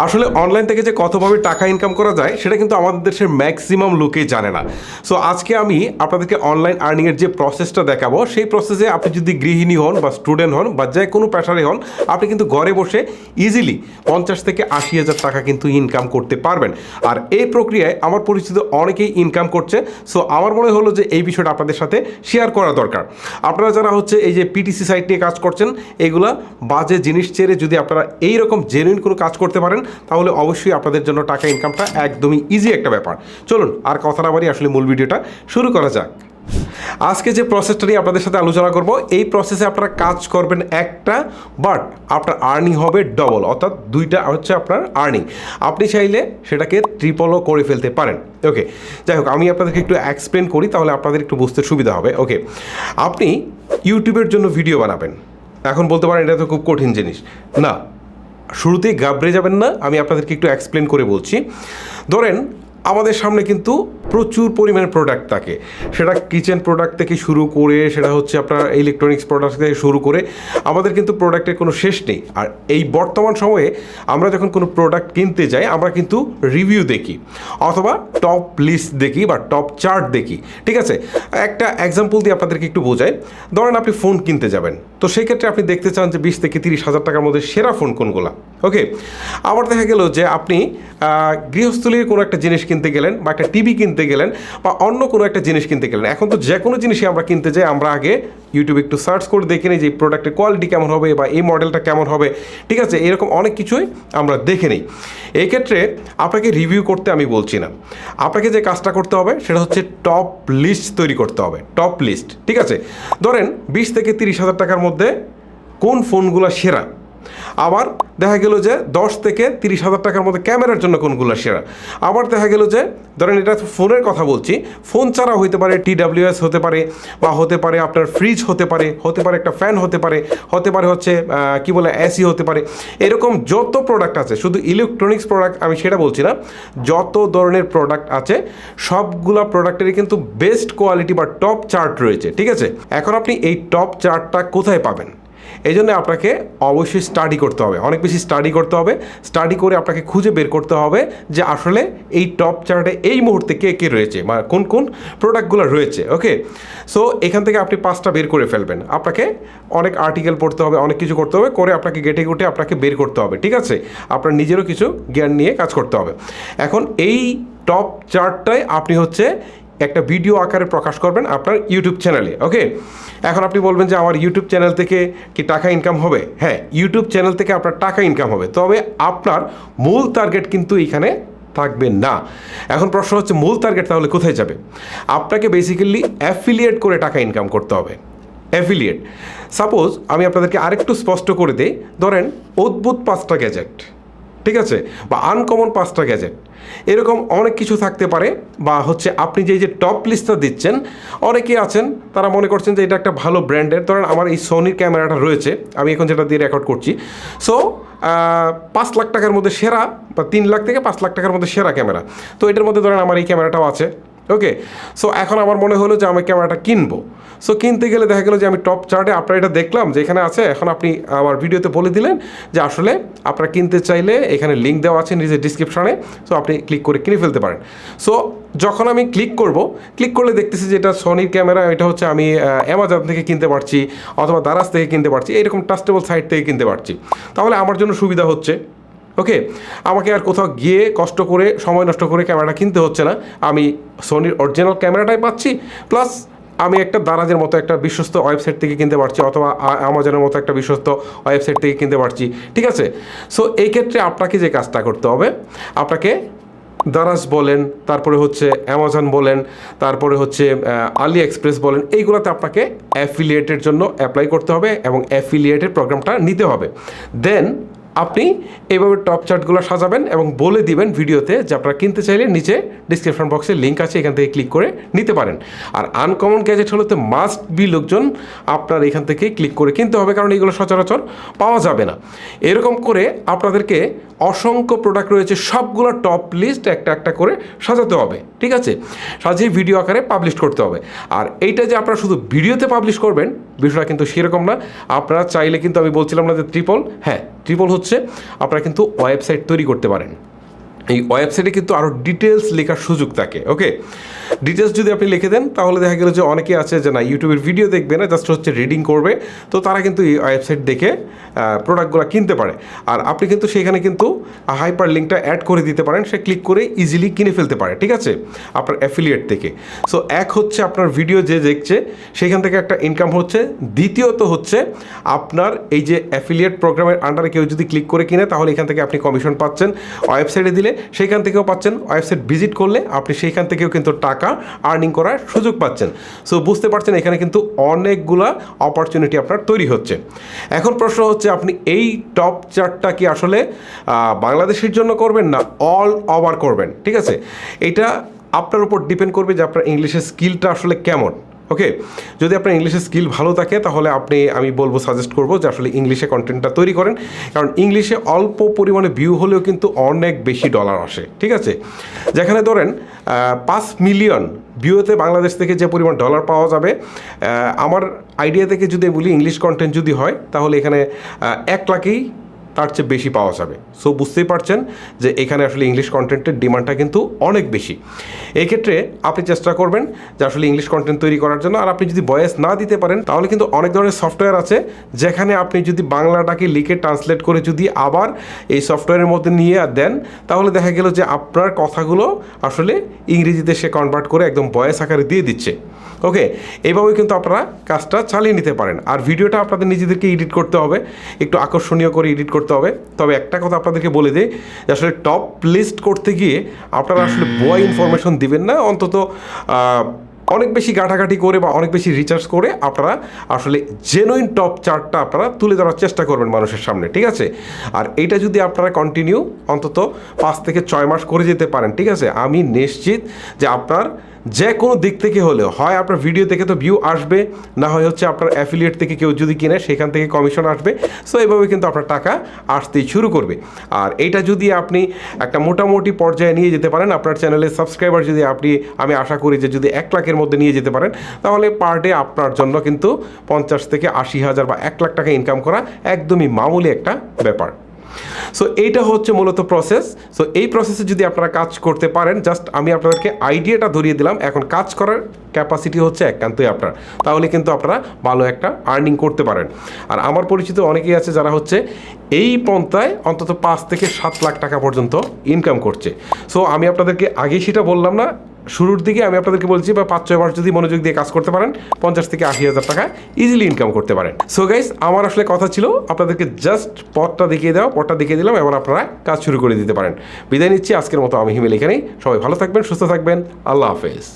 আসলে অনলাইন থেকে যে কতভাবে টাকা ইনকাম করা যায় সেটা কিন্তু আমাদের দেশের ম্যাক্সিমাম লোকেই জানে না। সো আজকে আমি আপনাদেরকে অনলাইন আর্নিংয়ের যে প্রসেসটা দেখাবো, সেই প্রসেসে আপনি যদি গৃহিণী হন বা স্টুডেন্ট হন বা যে কোনো পেশারে হন, আপনি কিন্তু ঘরে বসে ইজিলি 50 থেকে 80,000 টাকা কিন্তু ইনকাম করতে পারবেন। আর এই প্রক্রিয়ায় আমার পরিচিত অনেকেই ইনকাম করছে। সো আমার মনে হলো যে এই বিষয়টা আপনাদের সাথে শেয়ার করা দরকার। আপনারা যারা হচ্ছে এই যে পিটিসি সাইট নিয়ে কাজ করছেন, এগুলা বাজে জিনিস ছেড়ে যদি আপনারা এইরকম জেনুইন কোনো কাজ করতে পারেন, তাহলে অবশ্যই আপনাদের জন্য টাকা ইনকামটা একদমই ইজি একটা ব্যাপার। চলুন আর কথা না বাড়ি আসলে মূল ভিডিওটা শুরু করা যাক। আজকে যে প্রসেসটা নিয়ে আপনাদের সাথে আলোচনা করব, এই প্রসেসে আপনারা কাজ করবেন একটা, বাট আপনার আর্নিং হবে ডবল, অর্থাৎ দুইটা হচ্ছে আপনার আর্নিং। আপনি চাইলে সেটাকে ট্রিপলও করে ফেলতে পারেন। ওকে, যাই হোক, আমি আপনাদেরকে একটু এক্সপ্লেন করি, তাহলে আপনাদের একটু বুঝতে সুবিধা হবে। ওকে, আপনি ইউটিউবের জন্য ভিডিও বানাবেন। এখন বলতে পারেন এটা তো খুব কঠিন জিনিস। না, শুরুতেই ঘাবড়ে যাবেন না, আমি আপনাদেরকে একটু এক্সপ্লেন করে বলছি। ধরেন আমাদের সামনে কিন্তু প্রচুর পরিমাণে প্রোডাক্ট থাকে, সেটা কিচেন প্রোডাক্ট থেকে শুরু করে, সেটা হচ্ছে আপনার ইলেকট্রনিক্স প্রোডাক্ট থেকে শুরু করে, আমাদের কিন্তু প্রোডাক্টের কোনো শেষ নেই। আর এই বর্তমান সময়ে আমরা যখন কোনো প্রোডাক্ট কিনতে যাই, আমরা কিন্তু রিভিউ দেখি অথবা টপ লিস্ট দেখি বা টপ চার্ট দেখি। ঠিক আছে, একটা এক্সাম্পল দিয়ে আপনাদেরকে একটু বোঝাই। ধরেন আপনি ফোন কিনতে যাবেন, তো সেই ক্ষেত্রে আপনি দেখতে চান যে 20 থেকে 30,000 টাকার মধ্যে সেরা ফোন কোনগুলো। ওকে, আবার দেখা গেল যে আপনি গৃহস্থলীর কোনো একটা জিনিস কিনতে গেলেন বা একটা টিভি কিনতে গেলেন বা অন্য কোনো একটা জিনিস কিনতে গেলেন। এখন তো যে কোনো জিনিসই আমরা কিনতে যাই, আমরা আগে ইউটিউবে একটু সার্চ করে দেখে নিই যে এই প্রোডাক্টের কোয়ালিটি কেমন হবে বা এই মডেলটা কেমন হবে। ঠিক আছে, এরকম অনেক কিছুই আমরা দেখে নিই। এই ক্ষেত্রে আপনাকে রিভিউ করতে আমি বলছি না, আপনাকে যে কাজটা করতে হবে সেটা হচ্ছে টপ লিস্ট তৈরি করতে হবে। টপ লিস্ট, ঠিক আছে। ধরেন 20 থেকে 30,000 টাকার মধ্যে কোন ফোনগুলো সেরা, আবার দেখা গেল যে 10 থেকে 30,000 টাকার মধ্যে ক্যামেরার জন্য কোনগুলো সেরা। আবার দেখা গেল যে ধরেন এটা ফোনের কথা বলছি, ফোন ছাড়া হতে পারে TWS হতে পারে, বা হতে পারে আপনার ফ্রিজ হতে পারে, হতে পারে একটা ফ্যান হতে পারে, হতে পারে হচ্ছে কি বলে এসি হতে পারে। এরকম যত প্রোডাক্ট আছে, শুধু ইলেকট্রনিক্স প্রোডাক্ট আমি সেটা বলছি না, যত ধরনের প্রোডাক্ট আছে সবগুলো প্রোডাক্টেরই কিন্তু বেস্ট কোয়ালিটি বা টপ চার্ট রয়েছে। ঠিক আছে, এখন আপনি এই টপ চার্টটা কোথায় পাবেন? এই জন্য আপনাকে অবশ্যই স্টাডি করতে হবে, অনেক বেশি স্টাডি করতে হবে। স্টাডি করে আপনাকে খুঁজে বের করতে হবে যে আসলে এই টপ চার্টে এই মুহূর্তে কে কে রয়েছে বা কোন কোন প্রোডাক্টগুলো রয়েছে। ওকে, সো এখান থেকে আপনি 5টা বের করে ফেলবেন। আপনাকে অনেক আর্টিকেল পড়তে হবে, অনেক কিছু করতে হবে, করে আপনাকে গেটে গুটে আপনাকে বের করতে হবে। ঠিক আছে, আপনার নিজেরও কিছু জ্ঞান নিয়ে কাজ করতে হবে। এখন এই টপ চার্টটাই আপনি হচ্ছে একটা ভিডিও আকারে প্রকাশ করবেন আপনার ইউটিউব চ্যানেলে। ওকে, এখন আপনি বলবেন যে আমার ইউটিউব চ্যানেল থেকে কি টাকা ইনকাম হবে? হ্যাঁ, ইউটিউব চ্যানেল থেকে আপনার টাকা ইনকাম হবে, তবে আপনার মূল টার্গেট কিন্তু এখানে থাকবে না। এখন প্রশ্ন হচ্ছে মূল টার্গেট তাহলে কোথায় যাবে? আপনাকে বেসিক্যালি অ্যাফিলিয়েট করে টাকা ইনকাম করতে হবে। অ্যাফিলিয়েট, সাপোজ আমি আপনাদেরকে আরেকটু স্পষ্ট করে দিই। ধরেন অদ্ভুত 5টা গ্যাজেট, ঠিক আছে, বা আনকমন 5টা গ্যাজেট, এরকম অনেক কিছু থাকতে পারে। বা হচ্ছে আপনি যে টপ লিস্টটা দিচ্ছেন, অনেকেই আছেন তারা মনে করছেন যে এটা একটা ভালো ব্র্যান্ডের। ধরেন আমার এই সোনির ক্যামেরাটা রয়েছে, আমি এখন যেটা দিয়ে রেকর্ড করছি। সো 5 লাখ টাকার মধ্যে সেরা, বা 3 লাখ থেকে 5 লাখ টাকার মধ্যে সেরা ক্যামেরা, তো এটার মধ্যে ধরেন আমার এই ক্যামেরাটাও আছে। ওকে, সো এখন আমার মনে হলো যে আমি ক্যামেরাটা কিনবো। সো কিনতে গেলে দেখা গেলো যে আমি টপ চার্টে আপনার এটা দেখলাম যে এখানে আছে। এখন আপনি আমার ভিডিওতে বলে দিলেন যে আসলে আপনারা কিনতে চাইলে এখানে লিঙ্ক দেওয়া আছে নিজের ডিসক্রিপশনে, সো আপনি ক্লিক করে কিনে ফেলতে পারেন। সো যখন আমি ক্লিক করলে দেখতেছি যে এটা সোনির ক্যামেরা, এটা হচ্ছে আমি অ্যামাজন থেকে কিনতে পারছি অথবা দারাজ থেকে কিনতে পারছি, এরকম ট্রাস্টেবল সাইট থেকে কিনতে পারছি। তাহলে আমার জন্য সুবিধা হচ্ছে। ওকে, আমাকে আর কোথাও গিয়ে কষ্ট করে সময় নষ্ট করে ক্যামেরাটা কিনতে হচ্ছে না, আমি সোনির অরিজিনাল ক্যামেরাটাই পাচ্ছি, প্লাস আমি একটা দারাজের মতো একটা বিশ্বস্ত ওয়েবসাইট থেকে কিনতে পারছি অথবা অ্যামাজনের মতো একটা বিশ্বস্ত ওয়েবসাইট থেকে কিনতে পারছি। ঠিক আছে, সো এই ক্ষেত্রে আপনাকে যে কাজটা করতে হবে, আপনাকে দারাজ বলেন, তারপরে হচ্ছে অ্যামাজন বলেন, তারপরে হচ্ছে আলি এক্সপ্রেস বলেন, এইগুলোতে আপনাকে অ্যাফিলিয়েটের জন্য অ্যাপ্লাই করতে হবে এবং অ্যাফিলিয়েটের প্রোগ্রামটা নিতে হবে। দেন আপনি এইভাবে টপ চার্টগুলো সাজাবেন এবং বলে দিবেন ভিডিওতে যে আপনারা কিনতে চাইলে নিচে ডিসক্রিপশন বক্সে লিঙ্ক আছে, এখান থেকে ক্লিক করে নিতে পারেন। আর আনকমন গ্যাজেট হলে তো মাস্ট বি লোকজন আপনার এখান থেকে ক্লিক করে কিনতে হবে, কারণ এইগুলো সচরাচর পাওয়া যাবে না। এরকম করে আপনাদেরকে অসংখ্য প্রোডাক্ট রয়েছে, সবগুলো টপ লিস্ট একটা একটা করে সাজাতে হবে, ঠিক আছে, সাজিয়ে ভিডিও আকারে পাবলিশ করতে হবে। আর এইটা যে আপনারা শুধু ভিডিওতে পাবলিশ করবেন বিষয়টা কিন্তু সেরকম না। আপনারা চাইলে কিন্তু, আমি বলছিলাম না যে ট্রিপল হচ্ছে আপনারা কিন্তু ওয়েবসাইট তৈরি করতে পারেন। এই ওয়েবসাইটে কিন্তু আরও ডিটেলস লেখার সুযোগ থাকে। ওকে, ডিটেলস যদি আপনি লিখে দেন তাহলে দেখা গেল যে অনেকে আছে যে না ইউটিউবের ভিডিও দেখবে না, জাস্ট হচ্ছে রিডিং করবে, তো তারা কিন্তু এই ওয়েবসাইট দেখে প্রোডাক্টগুলো কিনতে পারে। আর আপনি কিন্তু সেখানে কিন্তু হাইপার লিঙ্কটা অ্যাড করে দিতে পারেন, সে ক্লিক করে ইজিলি কিনে ফেলতে পারে, ঠিক আছে, আপনার অ্যাফিলিয়েট থেকে। সো এক হচ্ছে আপনার ভিডিও যে দেখছে সেখান থেকে একটা ইনকাম হচ্ছে, দ্বিতীয়ত হচ্ছে আপনার এই যে অ্যাফিলিয়েট প্রোগ্রামের আন্ডারে কেউ যদি ক্লিক করে কিনে তাহলে এখান থেকে আপনি কমিশন পাচ্ছেন, ওয়েবসাইটে দিলে সেইখান থেকেও পাচ্ছেন, ওয়েবসাইট ভিজিট করলে আপনি সেইখান থেকেও কিন্তু টাকা আর্নিং করার সুযোগ পাচ্ছেন। সো বুঝতে পারছেন এখানে কিন্তু অনেকগুলা অপরচুনিটি আপনার তৈরি হচ্ছে। এখন প্রশ্ন হচ্ছে আপনি এই টপ চার্টটা কি আসলে বাংলাদেশের জন্য করবেন না অল ওভার করবেন, ঠিক আছে, এটা আপনার উপর ডিপেন্ড করবে যে আপনার ইংলিশের স্কিলটা আসলে কেমন। ওকে, যদি আপনার ইংলিশের স্কিল ভালো থাকে তাহলে আমি বলবো, সাজেস্ট করবো যে আসলে ইংলিশে কন্টেন্টটা তৈরি করেন, কারণ ইংলিশে অল্প পরিমাণে ভিউ হলেও কিন্তু অনেক বেশি ডলার আসে, ঠিক আছে। যেখানে ধরেন 5 মিলিয়ন ভিউতে বাংলাদেশ থেকে যে পরিমাণ ডলার পাওয়া যাবে, আমার আইডিয়া থেকে যদি বলি ইংলিশ কন্টেন্ট যদি হয় তাহলে এখানে 1 লাখেই তার চেয়ে বেশি পাওয়া যাবে। সো বুঝতেই পারছেন যে এখানে আসলে ইংলিশ কন্টেন্টের ডিমান্ডটা কিন্তু অনেক বেশি। এই ক্ষেত্রে আপনি চেষ্টা করবেন যে আসলে ইংলিশ কন্টেন্ট তৈরি করার জন্য। আর আপনি যদি ভয়েস না দিতে পারেন তাহলে কিন্তু অনেক ধরনের সফটওয়্যার আছে যেখানে আপনি যদি বাংলাটাকে লিখে ট্রান্সলেট করে যদি আবার এই সফটওয়্যারের মধ্যে নিয়ে দেন তাহলে দেখা গেল যে আপনার কথাগুলো আসলে ইংরেজিতে সে কনভার্ট করে একদম ভয়েস আকারে দিয়ে দিচ্ছে। ওকে, এইভাবেই কিন্তু আপনারা কাজটা চালিয়ে নিতে পারেন। আর ভিডিওটা আপনাদের নিজেদেরকে এডিট করতে হবে, একটু আকর্ষণীয় করে এডিট করতে হবে। তবে একটা কথা আপনাদেরকে বলে দিই যে আসলে টপ লিস্ট করতে গিয়ে আপনারা আসলে ভুয়া ইনফরমেশন দিবেন না, অন্তত অনেক বেশি ঘাটাঘাটি করে বা অনেক বেশি রিসার্চ করে আপনারা আসলে জেনুইন টপ চার্টটা আপনারা তুলে ধরার চেষ্টা করবেন মানুষের সামনে, ঠিক আছে। আর এইটা যদি আপনারা কন্টিনিউ অন্তত 5 থেকে 6 মাস করে যেতে পারেন, ঠিক আছে, আমি নিশ্চিত যে আপনার যে কোনো দিক থেকে হলেও হয় আপনার ভিডিও থেকে তো ভিউ আসবে, না হয় হচ্ছে আপনার অ্যাফিলিয়েট থেকে কেউ যদি কিনে সেখান থেকে কমিশন আসবে। সো এইভাবে কিন্তু আপনার টাকা আসতেই শুরু করবে। আর এইটা যদি আপনি একটা মোটামুটি পর্যায়ে নিয়ে যেতে পারেন, আপনার চ্যানেলের সাবস্ক্রাইবার যদি আমি আশা করি যে যদি 1 লাখের মধ্যে নিয়ে যেতে পারেন তাহলে পার ডে আপনার জন্য কিন্তু 50 থেকে 80,000 বা 1 লাখ টাকা ইনকাম করা একদমই মামুলি একটা ব্যাপার। সো এইটা হচ্ছে মূলত প্রসেস। সো এই প্রসেসে যদি আপনারা কাজ করতে পারেন, জাস্ট আমি আপনাদেরকে আইডিয়াটা ধরিয়ে দিলাম, এখন কাজ করার ক্যাপাসিটি হচ্ছে একান্তই আপনার, তাহলে কিন্তু আপনারা ভালো একটা আর্নিং করতে পারেন। আর আমার পরিচিত অনেকেই আছে যারা হচ্ছে এই পন্থায় অন্তত 5 থেকে 7 লাখ টাকা পর্যন্ত ইনকাম করছে। সো আমি আপনাদেরকে আগেই সেটা বললাম না, শুরুর দিকে আমি আপনাদেরকে বলছি বা 5-6 মাস যদি মনোযোগ দিয়ে কাজ করতে পারেন 50 থেকে 80,000 টাকা ইজিলি ইনকাম করতে পারেন। সো গাইস, আমার আসলে কথা ছিল আপনাদেরকে জাস্ট পথটা দেখিয়ে দিলাম, এবার আপনারা কাজ শুরু করে দিতে পারেন। বিদায় নিচ্ছি আজকের মতো, আমি হিমেল এখানেই। সবাই ভালো থাকবেন, সুস্থ থাকবেন, আল্লাহ হাফেজ।